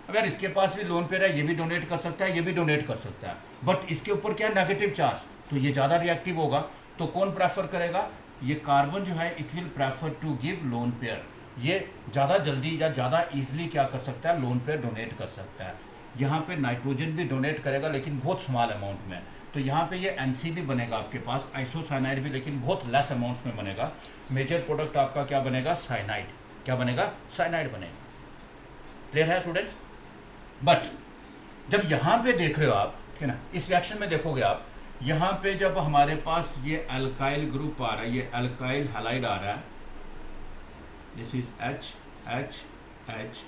अब यार इसके पास भी लोन पेयर है, ये भी डोनेट कर सकता है, ये भी डोनेट कर सकता है, बट इसके ऊपर क्या नेगेटिव चार्ज, तो ये ज़्यादा रिएक्टिव होगा, तो कौन प्रेफर करेगा, ये कार्बन जो है it will prefer to give lone pair, ये ज़्यादा जल्दी या ज़्यादा ईजिली क्या कर सकता है, लोन पेयर डोनेट कर सकता है। यहाँ पे नाइट्रोजन भी डोनेट करेगा लेकिन बहुत स्मॉल अमाउंट में, तो यहाँ पे ये NC भी बनेगा आपके पास, आइसोसाइनाइड भी, लेकिन बहुत लेस अमाउंट्स में बनेगा। मेजर प्रोडक्ट आपका क्या बनेगा, साइनाइड, क्या बनेगा, साइनाइड बनेगा। क्लियर है स्टूडेंट्स। बट जब यहाँ पे देख रहे हो आप, ठीक है ना, इस रिएक्शन में देखोगे आप, यहाँ पे जब हमारे पास ये अल्काइल ग्रुप आ रहा है, ये अल्काइल हैलाइड आ रहा है, this is H H H,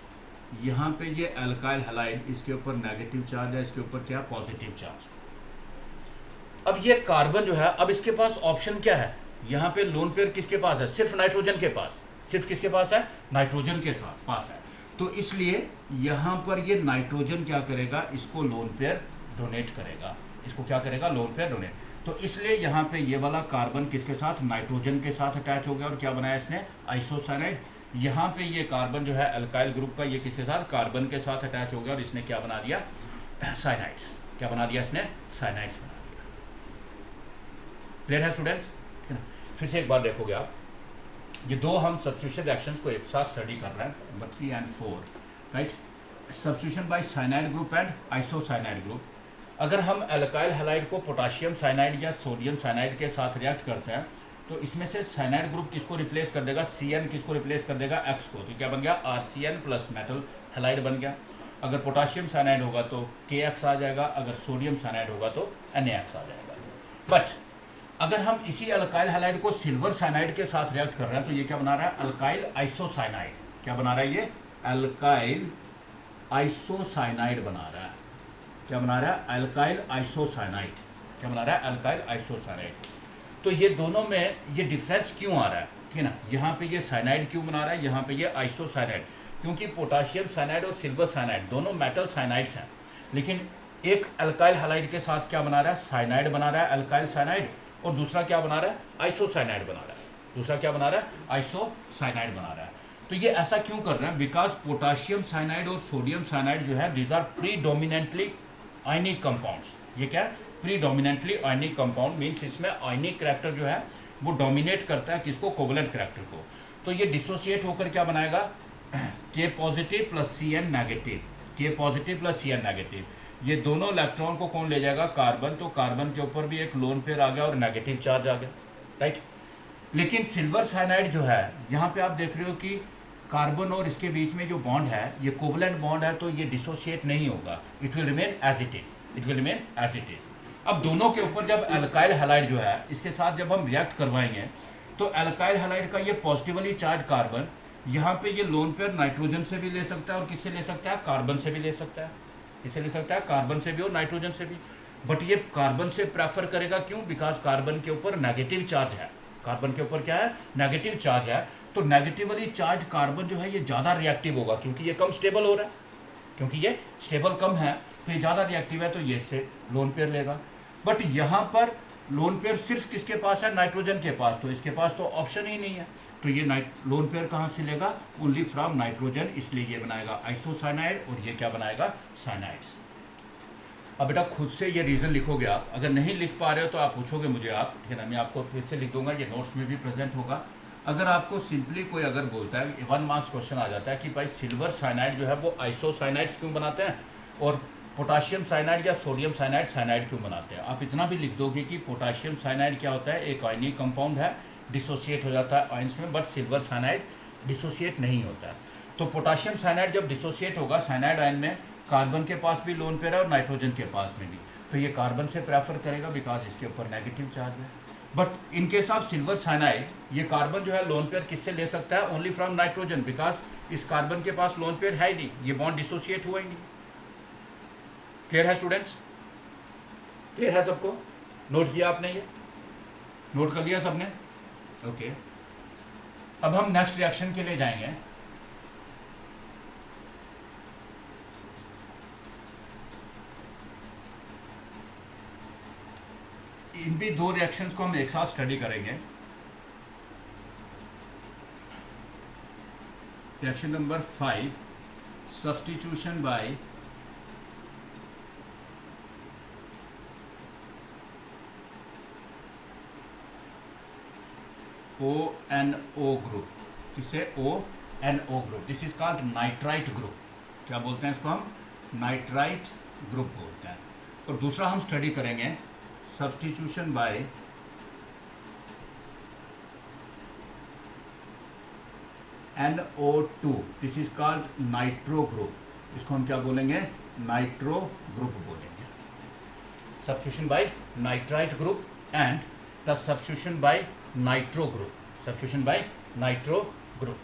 यहाँ पे ये अल्काइल हैलाइड, इसके ऊपर नेगेटिव चार्ज है, इसके ऊपर क्या पॉजिटिव चार्ज। अब ये कार्बन जो है, अब इसके पास ऑप्शन क्या है, यहाँ पे लोन पेयर किसके पास है, सिर्फ नाइट्रोजन के पास, सिर्फ किसके पास है, नाइट्रोजन के साथ पास है। तो इसलिए यहाँ पर ये नाइट्रोजन क्या करेगा, इसको लोन पेयर डोनेट करेगा, इसको क्या करेगा, लोन पेयर डोनेट। तो इसलिए यहाँ पे ये वाला कार्बन किसके साथ, नाइट्रोजन के साथ अटैच हो गया और क्या बनाया इसने, आइसोसाइनाइड। यहाँ पे ये कार्बन जो है अल्काइल ग्रुप का, ये किसके साथ, कार्बन के साथ अटैच हो गया और इसने क्या बना दिया, साइनाइड्स। क्या बना दिया इसने, साइनाइड्स बना दिया। क्लियर है स्टूडेंट्स, है ना। फिर से एक बार देखोगे आप, ये दो हम सब्स्टिट्यूशन रिएक्शंस को एक साथ स्टडी कर रहे हैं, number 3 and 4, right. Substitution by cyanide group and isocyanide group. अगर हम अल्काइल हैलाइड को पोटाशियम साइनाइड या सोडियम साइनाइड के साथ रिएक्ट करते हैं तो इसमें से साइनाइड ग्रुप किसको रिप्लेस कर देगा, Cn किसको रिप्लेस कर देगा, X को। तो क्या बन गया, RCN प्लस मेटल हैलाइड बन गया। अगर पोटाशियम साइनाइड होगा तो KX आ जाएगा, अगर सोडियम साइनाइड होगा तो NaX आ जाएगा। बट अगर हम इसी अल्काइल हैलाइड को सिल्वर साइनाइड के साथ रिएक्ट कर रहे हैं तो ये क्या बना रहा है, अल्काइल आइसोसाइनाइड। क्या बना रहा है ये, अल्काइल आइसोसाइनाइड बना रहा है। क्या बना रहा है, अल्काइल आइसोसाइनाइड। क्या बना रहा है, अल्काइल आइसोसाइनाइड। तो ये दोनों में ये डिफरेंस क्यों आ रहा है, ठीक है ना। यहाँ पे ये साइनाइड क्यों बना रहा है, यहाँ पे ये आइसोसाइनाइड, क्योंकि पोटाशियम साइनाइड और सिल्वर साइनाइड दोनों मेटल साइनाइड्स हैं, लेकिन एक अल्काइल हैलाइड के साथ क्या बना रहा है, साइनाइड बना रहा है, अल्काइल साइनाइड, और दूसरा क्या बना रहा है, आइसोसाइनाइड बना रहा है। दूसरा क्या बना रहा है, आइसोसाइनाइड बना रहा है। तो ये ऐसा क्यों कर रहे हैं, बिकॉज पोटाशियम साइनाइड और सोडियम साइनाइड जो है, these are predominantly ionic compounds. ये क्या है, प्रीडोमिनेंटली आयनिक कंपाउंड, मीन्स इसमें आयनिक करैक्टर जो है वो डोमिनेट करता है किसको, कोवलेंट करैक्टर को। तो ये डिसोसिएट होकर क्या बनाएगा, K positive plus Cn negative, K positive plus Cn negative. ये दोनों इलेक्ट्रॉन को कौन ले जाएगा, कार्बन। तो कार्बन के ऊपर भी एक लोन पेयर आ गया और नेगेटिव चार्ज आ गया, राइट। लेकिन सिल्वर साइनाइड जो है, यहाँ पे आप देख रहे हो कि कार्बन और इसके बीच में जो बॉन्ड है ये कोवलेंट बॉन्ड है, तो ये डिसोसिएट नहीं होगा, it will remain as it is, it will remain as it is. अब दोनों के ऊपर जब अल्काइल हैलाइड जो है इसके साथ जब हम रिएक्ट करवाएंगे तो अल्काइल हैलाइड का ये पॉजिटिवली चार्ज कार्बन यहाँ पे ये लोन पेयर नाइट्रोजन से भी ले सकता है और किससे ले सकता है, कार्बन से भी ले सकता है। किससे ले सकता है, कार्बन से भी और नाइट्रोजन से भी। बट ये कार्बन से प्रेफर करेगा, क्यों, बिकॉज कार्बन के ऊपर नेगेटिव चार्ज है। कार्बन के ऊपर क्या है, नेगेटिव चार्ज है। तो नेगेटिवली चार्ज कार्बन जो है ये ज़्यादा रिएक्टिव होगा, क्योंकि ये कम स्टेबल हो रहा है, क्योंकि ये स्टेबल कम है तो ये ज़्यादा रिएक्टिव है, तो ये से लोन पेयर लेगा। बट यहाँ पर लोन पेयर सिर्फ किसके पास है, नाइट्रोजन के पास, तो इसके पास तो ऑप्शन ही नहीं है। तो ये लोन पेयर कहाँ से लेगा, ओनली फ्रॉम नाइट्रोजन, इसलिए ये बनाएगा आइसोसाइनाइड और ये क्या बनाएगा, साइनाइड्स। अब बेटा खुद से ये रीज़न लिखोगे आप, अगर नहीं लिख पा रहे हो तो आप पूछोगे मुझे, आप, ठीक है ना, मैं आपको फिर से लिख दूंगा, ये नोट्स में भी प्रेजेंट होगा। अगर आपको सिंपली कोई अगर बोलता है, 1 मार्क्स क्वेश्चन आ जाता है कि भाई सिल्वर साइनाइड जो है वो आइसोसाइनाइड्स क्यों बनाते हैं और पोटाशियम साइनाइड या सोडियम साइनाइड साइनाइड क्यों बनाते हैं, आप इतना भी लिख दोगे कि पोटाशियम साइनाइड क्या होता है, एक आयनिक कंपाउंड है, डिसोसिएट हो जाता है आयंस में, बट सिल्वर साइनाइड डिसोसिएट नहीं होता है। तो पोटाशियम साइनाइड जब डिसोसिएट होगा साइनाइड आयन में, कार्बन के पास भी लोन पेयर है और नाइट्रोजन के पास में भी, तो ये कार्बन से प्रेफर करेगा बिकॉज इसके ऊपर नेगेटिव चार्ज है। But in case of silver cyanide ये कार्बन जो है लोन पेयर किससे ले सकता है, ओनली फ्रॉम नाइट्रोजन, बिकॉज इस कार्बन के पास लोन पेयर है ही नहीं, ये बॉन्ड डिसोसिएट हुआ ही नहीं। क्लियर है स्टूडेंट्स, क्लियर है सबको, नोट किया आपने, ये नोट कर लिया सबने, ओके। अब हम नेक्स्ट रिएक्शन के लिए जाएंगे। इन भी दो रिएक्शंस को हम एक साथ स्टडी करेंगे। Reaction number 5, substitution by ONO group, किसे, ONO group, this is called nitrite group. क्या बोलते हैं इसको हम, नाइट्राइट ग्रुप बोलते हैं। और दूसरा हम स्टडी करेंगे substitution by NO2, this is called nitro group, इसको हम क्या बोलेंगे, नाइट्रो ग्रुप बोलेंगे। Substitution by nitrite group and the substitution by nitro group, substitution by nitro group.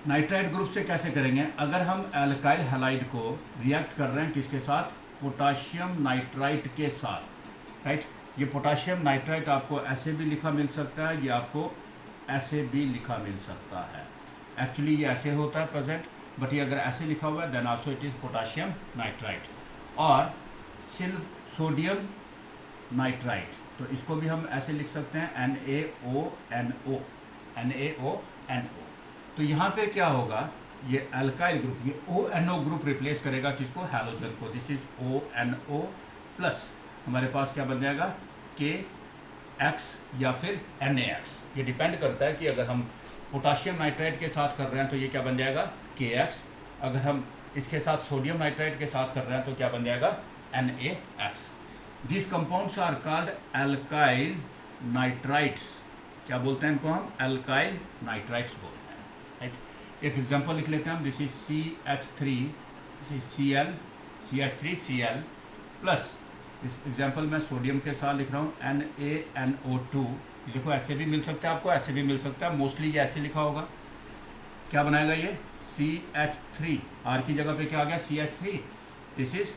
Nitrite group से कैसे करेंगे? अगर हम एल्काइल हैलाइड को रिएक्ट कर रहे हैं किसके साथ? पोटाशियम नाइट्राइट के साथ, राइट। ये पोटाशियम नाइट्राइट आपको ऐसे भी लिखा मिल सकता है, ये आपको ऐसे भी लिखा मिल सकता है। एक्चुअली ये ऐसे होता है प्रेजेंट, बट ये अगर ऐसे लिखा हुआ है then also it is potassium nitrite. और सोडियम नाइट्राइट, तो इसको भी हम ऐसे लिख सकते हैं NaONO, NaONO। तो यहाँ पे क्या होगा, ये अल्काइल ग्रुप, ये ONO ग्रुप रिप्लेस करेगा किसको? हैलोजन को। दिस इज ONO प्लस हमारे पास क्या बन जाएगा? KX या फिर NaX। ये डिपेंड करता है कि अगर हम पोटाशियम नाइट्राइट के साथ कर रहे हैं तो ये क्या बन जाएगा? KX। अगर हम इसके साथ सोडियम नाइट्राइट के साथ कर रहे हैं तो क्या बन जाएगा? NaX। This compounds are called alkyl nitrites. क्या बोलते हैं इनको हम? अल्काइल नाइट्राइट्स बोलते हैं, राइट। एक एग्जांपल लिख लेते हैं हम। This is CH3, this is CH3Cl plus, इस एग्जांपल में सोडियम के साथ लिख रहा हूँ NaNO2। देखो ऐसे भी मिल सकता है आपको, ऐसे भी मिल सकता है, मोस्टली ये ऐसे लिखा होगा। क्या बनाएगा ये? CH3, R की जगह पे क्या आ गया? CH3। दिस इज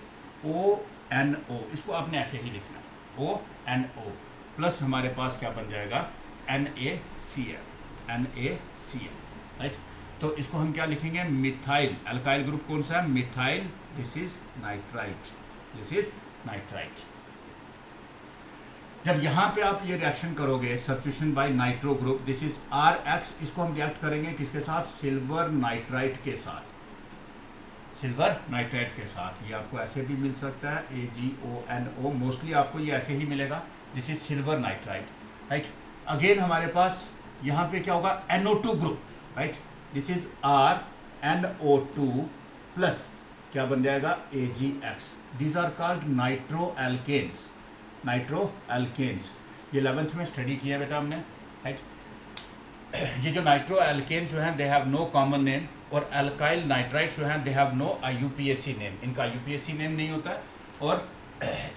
ONO, इसको आपने ऐसे ही लिखना है, ONO प्लस हमारे पास क्या बन जाएगा? NaCl, right. तो इसको हम क्या लिखेंगे? मिथाइल। अल्काइल ग्रुप कौन सा है? Methyl. This is nitrite, this is nitrite. जब यहाँ पे आप ये रिएक्शन करोगे substitution by nitro group, this is RX, इसको हम रिएक्ट करेंगे किसके साथ? सिल्वर नाइट्राइट के साथ, सिल्वर नाइट्राइट के साथ। ये आपको ऐसे भी मिल सकता है AgONO, मोस्टली आपको ये ऐसे ही मिलेगा। This is silver nitrite, right. Again हमारे पास यहाँ पे क्या होगा? NO2 group, right. This is RNO2 plus क्या बन जाएगा? AgX। These are called nitroalkanes, nitroalkanes. ये 11th में स्टडी किया बेटा हमने, राइट। ये जो नाइट्रो एल्केन्स जो हैं they have no common name, और अल्काइल नाइट्राइट्स जो हैं they have no IUPAC name. इनका IUPAC नेम नहीं होता है और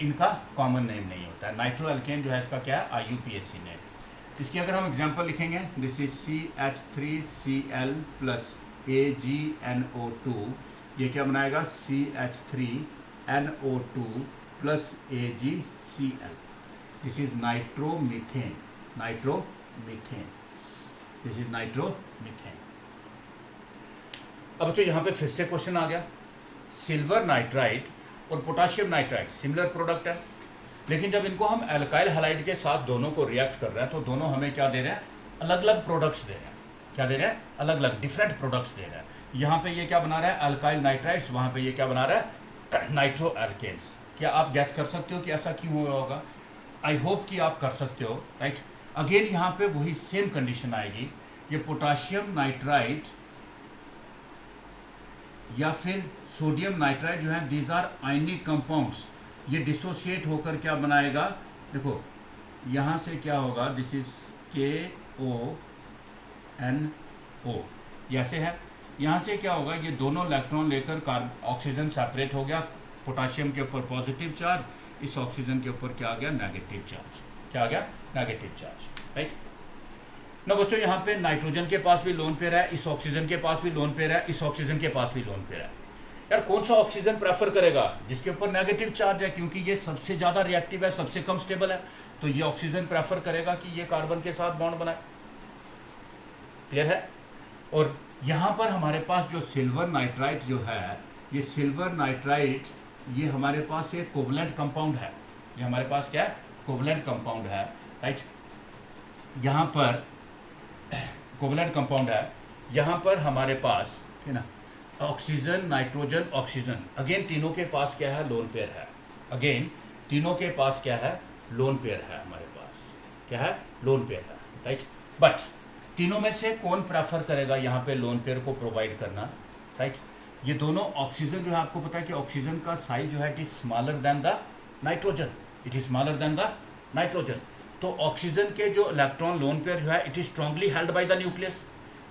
इनका कॉमन नेम नहीं होता है। नाइट्रो एल्केन जो है इसका क्या है? IUPAC name. इसकी अगर हम एग्जांपल लिखेंगे, this is CH3Cl plus AgNO2, ये क्या बनाएगा? CH3NO2 plus AgCl। This is nitromethane, nitromethane, this is nitromethane. अब तो यहाँ पे फिर से क्वेश्चन आ गया, सिल्वर नाइट्राइट और पोटाशियम नाइट्राइट सिमिलर प्रोडक्ट है, लेकिन जब इनको हम अल्काइल हैलाइड के साथ दोनों को रिएक्ट कर रहे हैं तो दोनों हमें क्या दे रहे हैं? अलग अलग प्रोडक्ट्स दे रहे हैं। क्या दे रहे हैं? अलग अलग डिफरेंट प्रोडक्ट्स दे रहे हैं। यहाँ पे ये क्या बना रहा है? अल्काइल नाइट्राइट्स, वहाँ पे ये क्या बना रहा है? Nitroalkanes. क्या आप गैस कर सकते हो कि ऐसा क्यों हुआ होगा? आई होप कि आप कर सकते हो, राइट। अगेन यहाँ पे वही सेम कंडीशन आएगी, ये पोटाशियम नाइट्राइट या फिर सोडियम नाइट्राइट जो है दीज आर आयनिक कंपाउंड्स। ये डिसोशिएट होकर क्या बनाएगा? देखो यहाँ से क्या होगा? दिस इज KONO, ऐसे है। यहाँ से क्या होगा? ये दोनों इलेक्ट्रॉन लेकर ऑक्सीजन सेपरेट हो गया, पोटाशियम के ऊपर पॉजिटिव चार्ज, इस ऑक्सीजन के ऊपर क्या आ गया? Negative charge. क्या आ गया? Negative charge, right. ना बच्चों यहाँ पे नाइट्रोजन के पास भी लोन पेयर है, इस ऑक्सीजन के पास भी लोन पेयर है, इस ऑक्सीजन के पास भी लोन पेयर है। यार कौन सा ऑक्सीजन प्रेफर करेगा? जिसके ऊपर नेगेटिव चार्ज है, क्योंकि ये सबसे ज़्यादा रिएक्टिव है, सबसे कम स्टेबल है, तो ये ऑक्सीजन प्रेफर करेगा कि ये कार्बन के साथ बॉन्ड बनाए। क्लियर है? और यहाँ पर हमारे पास जो सिल्वर नाइट्राइट जो है, ये सिल्वर नाइट्राइट ये हमारे पास एक कोवलेंट कंपाउंड है। ये हमारे पास क्या है? कोवलेंट कंपाउंड है, राइट। यहाँ पर कोवलेंट कंपाउंड है, यहाँ पर हमारे पास है ना ऑक्सीजन, नाइट्रोजन, ऑक्सीजन। अगेन तीनों के पास क्या है? लोन पेयर है। अगेन तीनों के पास क्या है? लोन पेयर है। हमारे पास क्या है? लोन पेयर है, राइट। बट तीनों में से कौन प्रेफर करेगा यहाँ पे लोन पेयर को प्रोवाइड करना, राइट? ये दोनों ऑक्सीजन जो है, आपको पता है कि ऑक्सीजन का साइज जो है it is smaller than the nitrogen, it is smaller than the nitrogen. तो ऑक्सीजन के जो इलेक्ट्रॉन लोन पेयर जो है it is strongly held by the nucleus.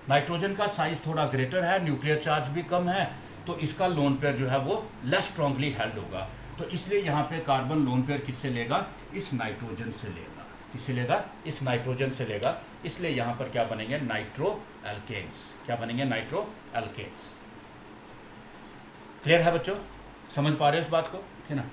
Nitrogen का साइज थोड़ा ग्रेटर है, न्यूक्लियर चार्ज भी कम है, तो इसका लोन पेयर जो है वो लेस स्ट्रांगली हेल्ड होगा। तो इसलिए यहाँ पे कार्बन लोन पेयर किससे लेगा? इस नाइट्रोजन से लेगा। किससे लेगा, इस नाइट्रोजन से लेगा, इसलिए यहाँ पर क्या बनेंगे, नाइट्रो एल्केन्स। क्या बनेंगे, नाइट्रो एल्केन्स। क्लियर है बच्चों, समझ पा रहे हो इस बात को, है ना।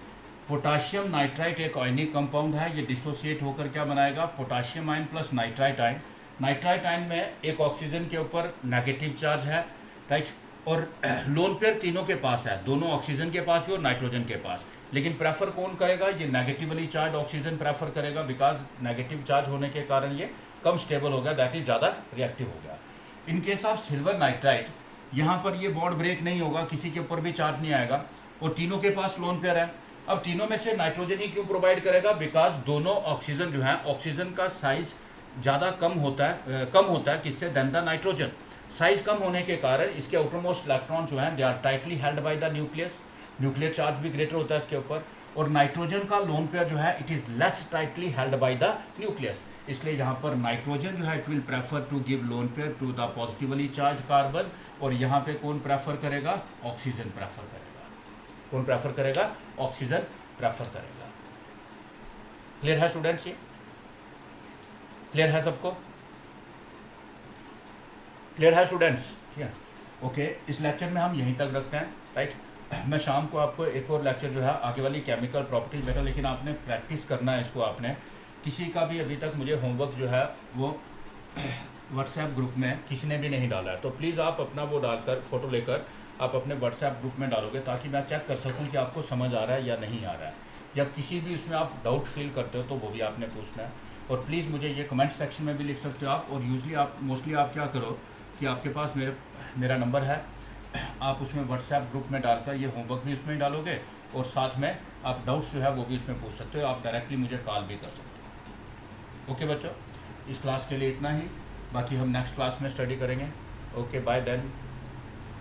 पोटाशियम नाइट्राइट एक आयनिक कंपाउंड है, ये डिसोसिएट होकर क्या बनाएगा, potassium ion plus nitrite ion. Nitrite ion में एक ऑक्सीजन के ऊपर नेगेटिव चार्ज है, राइट, और लोन पेयर तीनों के पास है, दोनों ऑक्सीजन के पास भी और नाइट्रोजन के पास। लेकिन प्रेफर कौन करेगा, ये नेगेटिवली चार्ज ऑक्सीजन प्रेफर करेगा, बिकॉज नेगेटिव चार्ज होने के कारण ये कम स्टेबल हो गया, दैट इज ज़्यादा रिएक्टिव हो गया। In case of silver nitrite, यहाँ पर ये बॉन्ड ब्रेक नहीं होगा, किसी के ऊपर भी चार्ज नहीं आएगा, और तीनों के पास लोन पेयर है। अब तीनों में से नाइट्रोजन ही क्यों प्रोवाइड करेगा, बिकॉज दोनों ऑक्सीजन जो है, ऑक्सीजन का साइज ज़्यादा कम होता है किससे, देन द नाइट्रोजन। साइज कम होने के कारण इसके आउटरमोस्ट इलेक्ट्रॉन जो हैं they are tightly held by the nucleus, nuclear charge भी ग्रेटर होता है इसके ऊपर, और नाइट्रोजन का लोन पेयर जो है it is less tightly held by the nucleus. इसलिए यहाँ पर नाइट्रोजन जो है it will prefer to give lone pair to the positively charge carbon, और यहाँ पे कौन प्रेफर करेगा, ऑक्सीजन प्रेफर करेगा। कौन प्रेफर करेगा, ऑक्सीजन प्रेफर करेगा। क्लियर है स्टूडेंट्स, ये क्लियर है सबको, क्लियर है स्टूडेंट्स, ठीक है। ओके, इस लेक्चर में हम यहीं तक रखते हैं, राइट। मैं शाम को आपको एक और लेक्चर जो है आगे वाली केमिकल प्रॉपर्टीज बेटा, लेकिन आपने प्रैक्टिस करना है इसको। आपने किसी का भी अभी तक मुझे होमवर्क जो है वो व्हाट्सएप ग्रुप में किसी ने भी नहीं डाला है, तो प्लीज़ आप अपना वो डालकर फ़ोटो लेकर आप अपने व्हाट्सएप ग्रुप में डालोगे, ताकि मैं चेक कर सकूं कि आपको समझ आ रहा है या नहीं आ रहा है, या किसी भी उसमें आप डाउट फील करते हो तो वो भी आपने पूछना है। और प्लीज़ मुझे ये कमेंट सेक्शन में भी लिख सकते हो आप। और यूजली आप मोस्टली आप क्या करो कि आपके पास मेरा नंबर है, आप उसमें व्हाट्सएप ग्रुप में डालकर ये होमवर्क भी उसमें डालोगे, और साथ में आप डाउट्स जो है वो भी उसमें पूछ सकते हो, आप डायरेक्टली मुझे कॉल भी कर सकते हो। ओके बच्चों, इस क्लास के लिए इतना ही, बाकी हम नेक्स्ट क्लास में स्टडी करेंगे। Okay, bye then.